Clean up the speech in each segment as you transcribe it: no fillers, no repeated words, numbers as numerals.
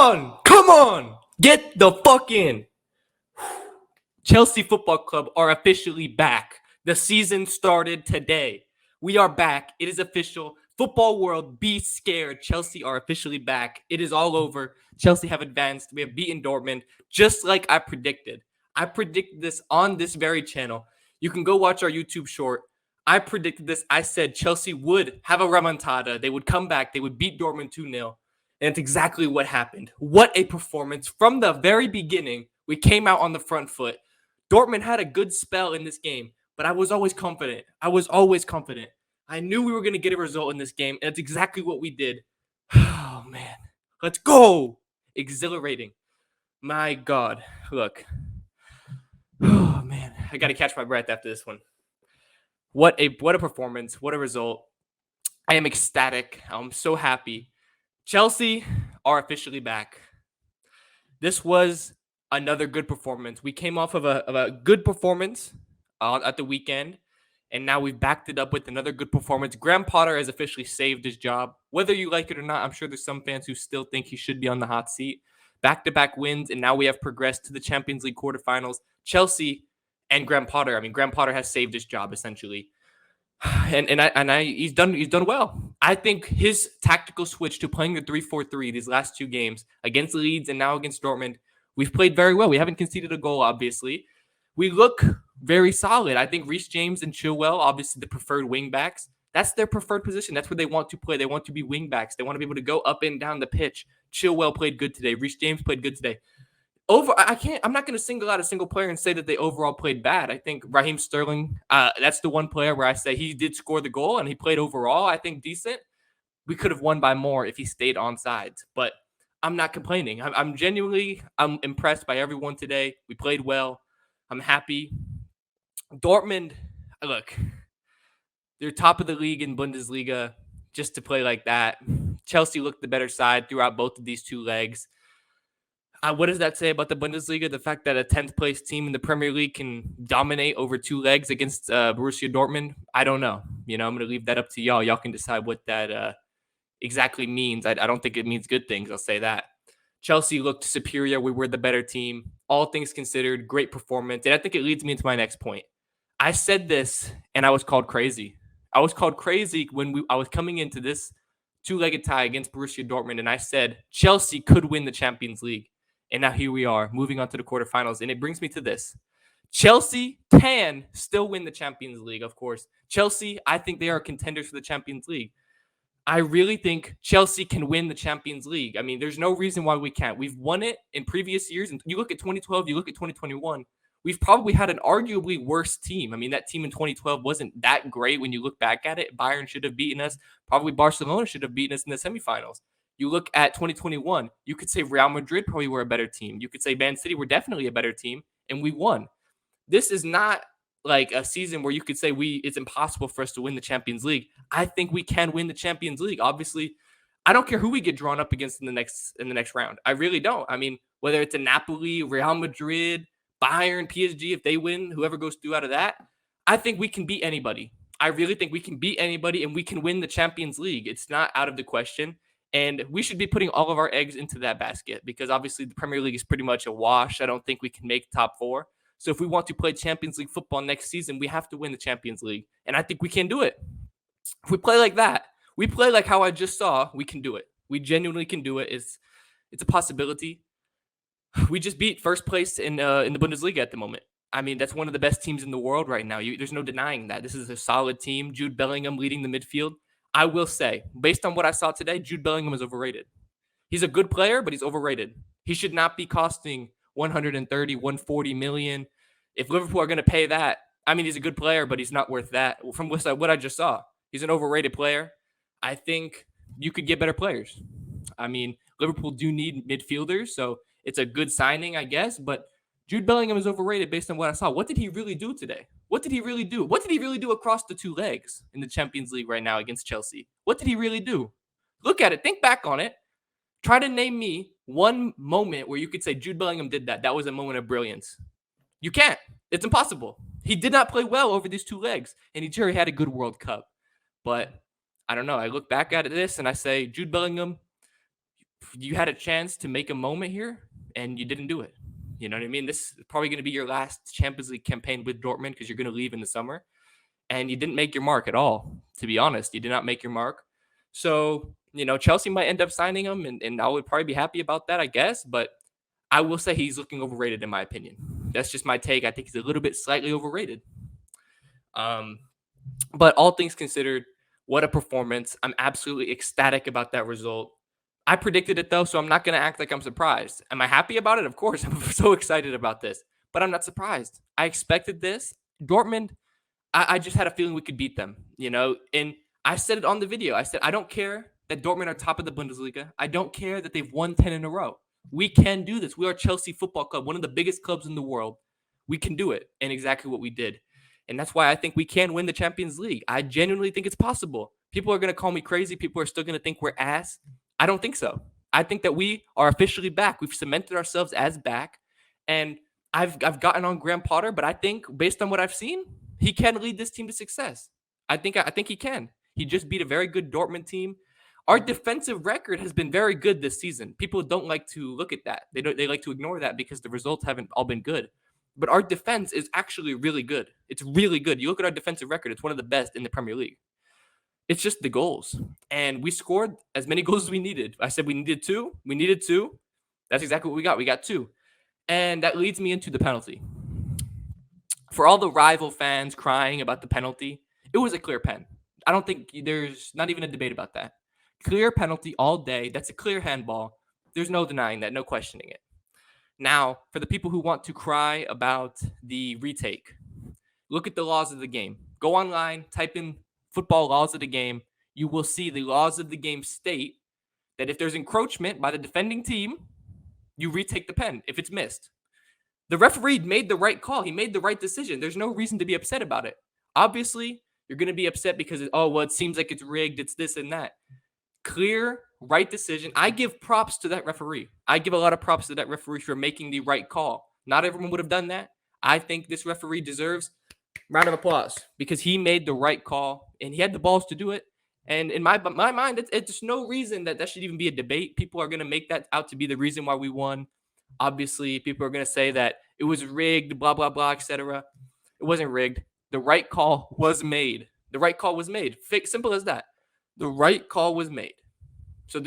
Come on! Get the fuck in! Chelsea Football Club are officially back. The season started today. We are back. It is official. Football world, be scared. Chelsea are officially back. It is all over. Chelsea have advanced. We have beaten Dortmund, just like I predicted. I predicted this on this very channel. You can go watch our YouTube short. I predicted this. I said Chelsea would have a remontada. They would come back. They would beat Dortmund 2-0. And it's exactly what happened. What a performance. From the very beginning, we came out on the front foot. Dortmund had a good spell in this game, but I was always confident. I knew we were going to get a result in this game, and it's exactly what we did. Oh, man. Let's go. Exhilarating. My God. Look. Oh, man. I got to catch my breath after this one. What a performance. What a result. I am ecstatic. I'm so happy. Chelsea are officially back. This was another good performance. We came off of a good performance at the weekend, and now we've backed it up with another good performance. Graham Potter has officially saved his job. Whether you like it or not, I'm sure there's some fans who still think he should be on the hot seat. Back-to-back wins, and now we have progressed to the Champions League quarterfinals. Chelsea and Graham Potter. I mean, Graham Potter has saved his job, essentially. He's done well. I think his tactical switch to playing the 3-4-3 these last two games against Leeds and now against Dortmund, we've played very well. We haven't conceded a goal, obviously. We look very solid. I think Reece James and Chilwell, obviously the preferred wing backs, that's their preferred position. That's where they want to play. They want to be wing backs. They want to be able to go up and down the pitch. Chilwell played good today. Reece James played good today. I'm not going to single out a single player and say that they overall played bad. I think Raheem Sterling, that's the one player where I say he did score the goal and he played overall, I think, decent. We could have won by more if he stayed on sides, but I'm not complaining. I'm genuinely impressed by everyone today. We played well. I'm happy. Dortmund, look, they're top of the league in Bundesliga. Just to play like that, Chelsea looked the better side throughout both of these two legs. What does that say about the Bundesliga? The fact that a 10th place team in the Premier League can dominate over two legs against Borussia Dortmund? I don't know. I'm going to leave that up to y'all. Y'all can decide what that exactly means. I don't think it means good things. I'll say that. Chelsea looked superior. We were the better team. All things considered, great performance. And I think it leads me into my next point. I said this, and I was called crazy. I was called crazy when I was coming into this two-legged tie against Borussia Dortmund, and I said Chelsea could win the Champions League. And now here we are, moving on to the quarterfinals. And it brings me to this. Chelsea can still win the Champions League, of course. Chelsea, I think they are contenders for the Champions League. I really think Chelsea can win the Champions League. I mean, there's no reason why we can't. We've won it in previous years. And you look at 2012, you look at 2021. We've probably had an arguably worse team. I mean, that team in 2012 wasn't that great when you look back at it. Bayern should have beaten us. Probably Barcelona should have beaten us in the semifinals. You look at 2021, you could say Real Madrid probably were a better team. You could say Man City were definitely a better team, and we won. This is not like a season where you could say it's impossible for us to win the Champions League. I think we can win the Champions League. Obviously, I don't care who we get drawn up against in the next round. I really don't. I mean, whether it's a Napoli, Real Madrid, Bayern, PSG, if they win, whoever goes through out of that, I think we can beat anybody. I really think we can beat anybody, and we can win the Champions League. It's not out of the question. And we should be putting all of our eggs into that basket because obviously the Premier League is pretty much a wash. I don't think we can make top four. So if we want to play Champions League football next season, we have to win the Champions League. And I think we can do it. If we play like that, we play like how I just saw, we can do it. We genuinely can do it. It's a possibility. We just beat first place in the Bundesliga at the moment. I mean, that's one of the best teams in the world right now. There's no denying that. This is a solid team. Jude Bellingham leading the midfield. I will say, based on what I saw today, Jude Bellingham is overrated. He's a good player, but he's overrated. He should not be costing 130, 140 million. If Liverpool are going to pay that, I mean, he's a good player, but he's not worth that. From what I just saw, he's an overrated player. I think you could get better players. I mean, Liverpool do need midfielders, so it's a good signing, I guess, but Jude Bellingham is overrated based on what I saw. What did he really do today? What did he really do? What did he really do across the two legs in the Champions League right now against Chelsea? What did he really do? Look at it. Think back on it. Try to name me one moment where you could say Jude Bellingham did that. That was a moment of brilliance. You can't. It's impossible. He did not play well over these two legs, and he had a good World Cup. But I don't know. I look back at this and I say, Jude Bellingham, you had a chance to make a moment here and you didn't do it. You know what I mean? This is probably going to be your last Champions League campaign with Dortmund because you're going to leave in the summer, and you didn't make your mark at all. To be honest, you did not make your mark. So, Chelsea might end up signing him, and I would probably be happy about that, I guess. But I will say he's looking overrated in my opinion. That's just my take. I think he's a little bit slightly overrated. But all things considered, what a performance. I'm absolutely ecstatic about that result. I predicted it though, so I'm not going to act like I'm surprised. Am I happy about it? Of course. I'm so excited about this, but I'm not surprised. I expected this. Dortmund, I just had a feeling we could beat them, and I said it on the video. I said, I don't care that Dortmund are top of the Bundesliga. I don't care that they've won 10 in a row. We can do this. We are Chelsea Football Club, one of the biggest clubs in the world. We can do it, and exactly what we did. And that's why I think we can win the Champions League. I genuinely think it's possible. People are going to call me crazy. People are still going to think we're ass. I don't think so. I think that we are officially back. We've cemented ourselves as back. And I've gotten on Graham Potter, but I think based on what I've seen, he can lead this team to success. I think he can. He just beat a very good Dortmund team. Our defensive record has been very good this season. People don't like to look at that. They like to ignore that because the results haven't all been good. But our defense is actually really good. It's really good. You look at our defensive record, it's one of the best in the Premier League. It's just the goals. And we scored as many goals as we needed. I said we needed two. We needed two. That's exactly what we got. We got two. And that leads me into the penalty. For all the rival fans crying about the penalty, it was a clear pen. I don't think there's not even a debate about that. Clear penalty all day. That's a clear handball. There's no denying that, no questioning it. Now, for the people who want to cry about the retake, look at the laws of the game. Go online, type in football laws of the game. You will see the laws of the game state that if there's encroachment by the defending team, you retake the pen if it's missed. The referee made the right call. He made the right decision. There's no reason to be upset about it. Obviously, you're going to be upset because, it seems like it's rigged. It's this and that. Clear, right decision. I give props to that referee. I give a lot of props to that referee for making the right call. Not everyone would have done that. I think this referee deserves round of applause because he made the right call and he had the balls to do it. And in my mind, it's no reason that should even be a debate. People are going to make that out to be the reason why we won. Obviously, people are going to say that it was rigged, blah, blah, blah, etc. It wasn't rigged. The right call was made. The right call was made. Simple as that. The right call was made. So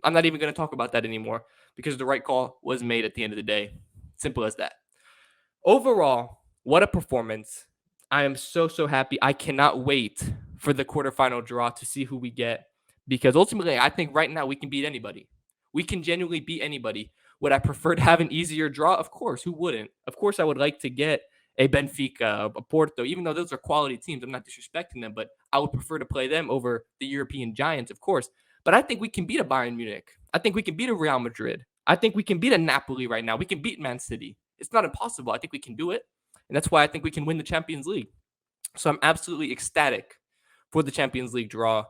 I'm not even going to talk about that anymore because the right call was made at the end of the day. Simple as that. Overall, what a performance. I am so, so happy. I cannot wait for the quarterfinal draw to see who we get because ultimately, I think right now we can beat anybody. We can genuinely beat anybody. Would I prefer to have an easier draw? Of course. Who wouldn't? Of course, I would like to get a Benfica, a Porto, even though those are quality teams. I'm not disrespecting them, but I would prefer to play them over the European giants, of course. But I think we can beat a Bayern Munich. I think we can beat a Real Madrid. I think we can beat a Napoli right now. We can beat Man City. It's not impossible. I think we can do it. And that's why I think we can win the Champions League. So I'm absolutely ecstatic for the Champions League draw.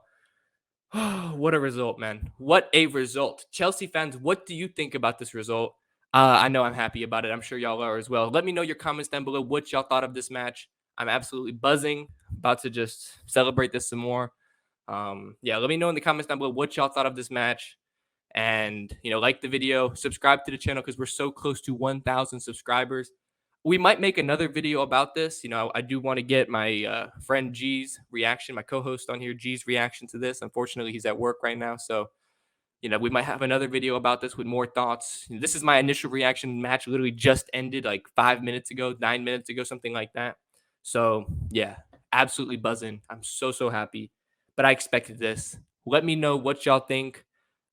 What a result, man. What a result. Chelsea fans, what do you think about this result? I know I'm happy about it. I'm sure y'all are as well. Let me know your comments down below what y'all thought of this match. I'm absolutely buzzing. About to just celebrate this some more. Let me know in the comments down below what y'all thought of this match. And, like the video, subscribe to the channel because we're so close to 1,000 subscribers. We might make another video about this. I do want to get my friend G's reaction, my co-host on here, G's reaction to this. Unfortunately, he's at work right now. So, we might have another video about this with more thoughts. This is my initial reaction. Match literally just ended like 9 minutes ago, something like that. So, yeah, absolutely buzzing. I'm so, so happy. But I expected this. Let me know what y'all think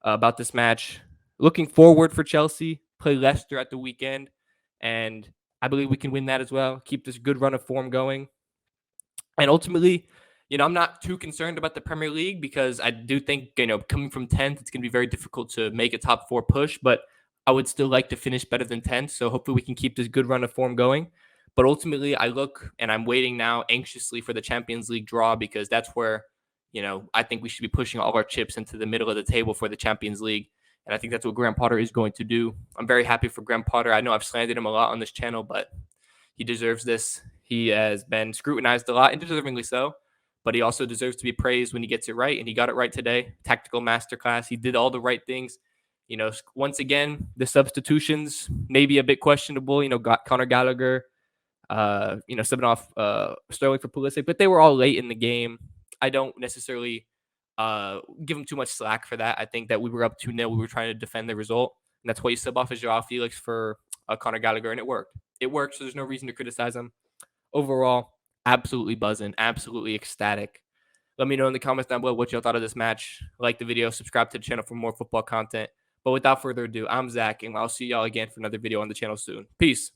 about this match. Looking forward for Chelsea. Play Leicester at the weekend. And I believe we can win that as well. Keep this good run of form going. And ultimately, I'm not too concerned about the Premier League because I do think, coming from 10th, it's going to be very difficult to make a top 4 push. But I would still like to finish better than 10th. So hopefully we can keep this good run of form going. But ultimately, I look and I'm waiting now anxiously for the Champions League draw because that's where, I think we should be pushing all of our chips into the middle of the table for the Champions League. And I think that's what Graham Potter is going to do. I'm very happy for Graham Potter. I know I've slandered him a lot on this channel, but he deserves this. He has been scrutinized a lot, and deservingly so. But he also deserves to be praised when he gets it right, and he got it right today. Tactical masterclass. He did all the right things. Once again, the substitutions may be a bit questionable. Got Conor Gallagher, subbing off Sterling for Pulisic, but they were all late in the game. I don't necessarily give them too much slack for that. I think that we were up 2-0. We were trying to defend the result, and that's why you sub off as Joao Felix for Conor Gallagher, and it worked. It worked, so there's no reason to criticize him. Overall, absolutely buzzing, absolutely ecstatic. Let me know in the comments down below what y'all thought of this match. Like the video, subscribe to the channel for more football content. But without further ado, I'm Zach, and I'll see y'all again for another video on the channel soon. Peace.